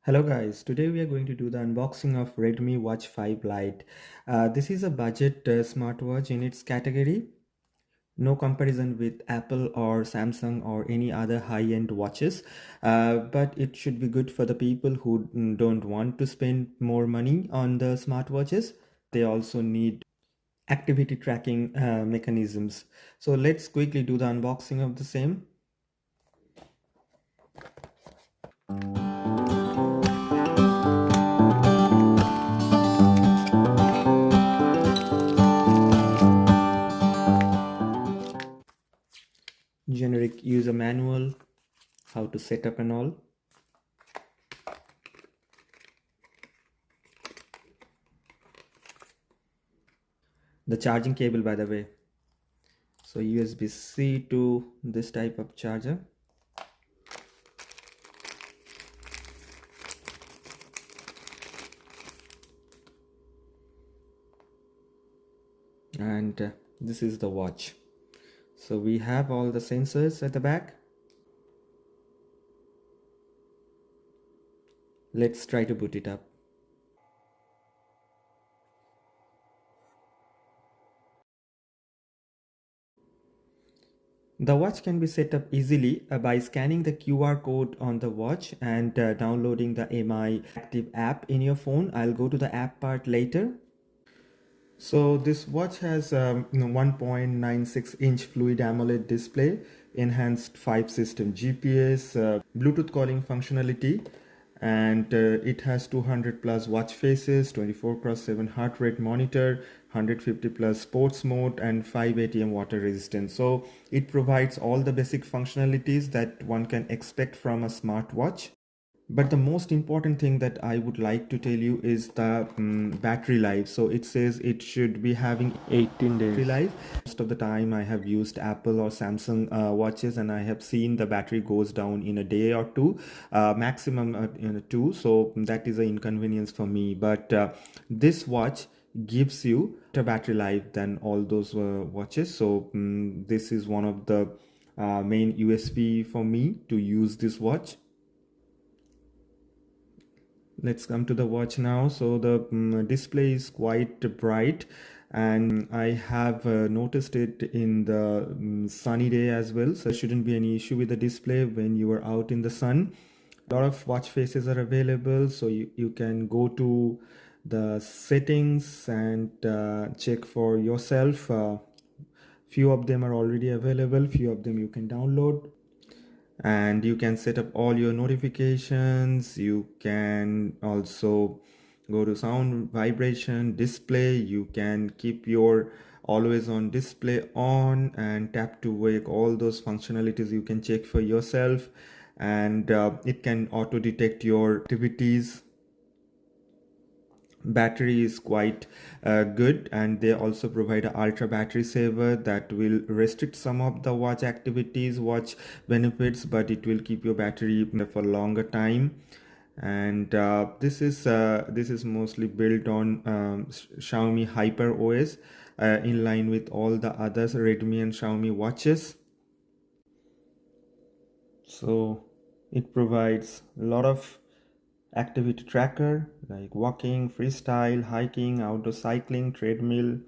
Hello guys, today we are going to do the unboxing of Redmi Watch 5 Lite. This is a budget smartwatch in its category. No comparison with Apple or Samsung or any other high-end watches, but it should be good for the people who don't want to spend more money on the smartwatches. They also need activity tracking mechanisms. So let's quickly do the unboxing of the same. Generic user manual, how to set up and all. The charging cable, by the way, so USB-C to this type of charger. And this is the watch. So we have all the sensors at the back. Let's try to boot it up. The watch can be set up easily by scanning the QR code on the watch and downloading the MI Active app in your phone. I'll go to the app part later. So this watch has 1.96-inch Fluid AMOLED display, enhanced 5-system GPS, Bluetooth calling functionality, and it has 200 plus watch faces, 24/7 heart rate monitor, 150 plus sports mode, and 5 ATM water resistance. So it provides all the basic functionalities that one can expect from a smartwatch. But the most important thing that I would like to tell you is the battery life. So it says it should be having 18 days battery life. Most of the time I have used Apple or Samsung watches, and I have seen the battery goes down in a day or two, maximum two. So that is an inconvenience for me. But this watch gives you a battery life than all those watches. So this is one of the main USP for me to use this watch. Let's come to the watch now. So the display is quite bright, and I have noticed it in the sunny day as well, so there shouldn't be any issue with the display when you are out in the sun. A lot of watch faces are available, so you can go to the settings and check for yourself. Few of them are already available, few of them you can download, and you can set up all your notifications. You can also go to sound, vibration, display. You can keep your always on display on and tap to wake. All those functionalities you can check for yourself, and it can auto detect your activities. Battery is quite good, and they also provide an ultra battery saver that will restrict some of the watch activities, watch benefits, but it will keep your battery for a longer time. And this is mostly built on Xiaomi Hyper OS, in line with all the others Redmi and Xiaomi watches. So it provides a lot of activity tracker like walking, freestyle, hiking, outdoor cycling, treadmill,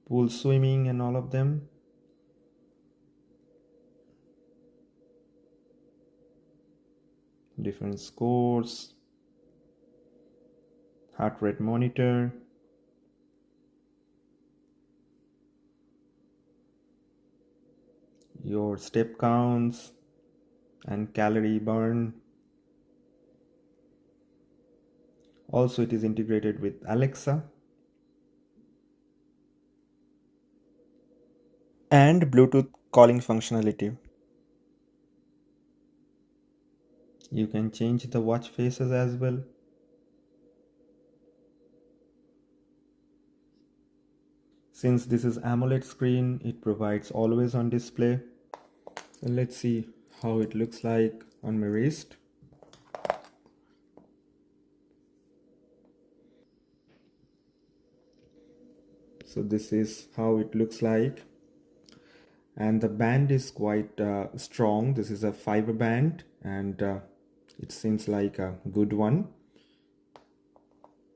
pool swimming, and all of them. Different scores, heart rate monitor, your step counts and calorie burn. Also, it is integrated with Alexa and Bluetooth calling functionality. You can change the watch faces as well. Since this is AMOLED screen, it provides always on display. So let's see how it looks like on my wrist. So this is how it looks like, and the band is quite strong. This is a fiber band, and It seems like a good one.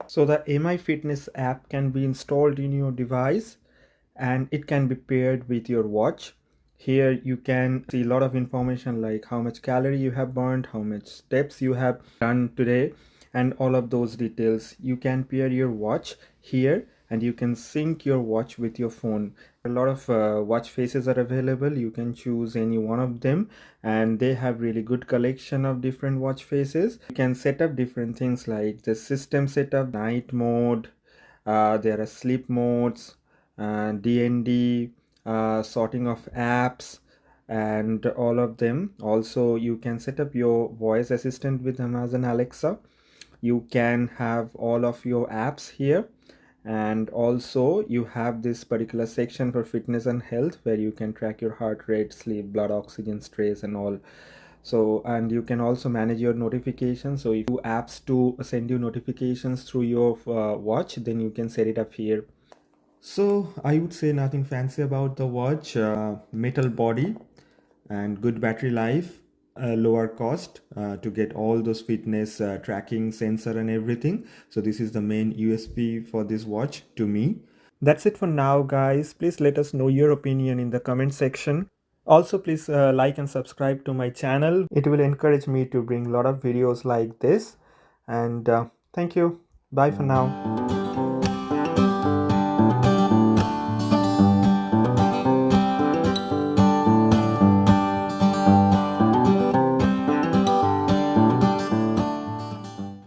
So the MI Fitness app can be installed in your device and it can be paired with your watch. Here you can see a lot of information like how much calorie you have burned, how much steps you have done today, and all of those details. You can pair your watch here and you can sync your watch with your phone. A lot of watch faces are available. You can choose any one of them and they have really good collection of different watch faces. You can set up different things like the system setup, night mode, there are sleep modes, DND, sorting of apps, and all of them. Also, you can set up your voice assistant with Amazon Alexa. You can have all of your apps here, and also you have this particular section for fitness and health where you can track your heart rate, sleep, blood oxygen, stress, and all. So, and you can also manage your notifications. So if you apps to send you notifications through your watch, then you can set it up here. So I would say nothing fancy about the watch. Metal body and good battery life, lower cost to get all those fitness tracking sensor and everything. So this is the main USP for this watch to me. That's it for now, guys. Please let us know your opinion in the comment section. Also, please like and subscribe to my channel. It will encourage me to bring a lot of videos like this. And thank you. Bye for now.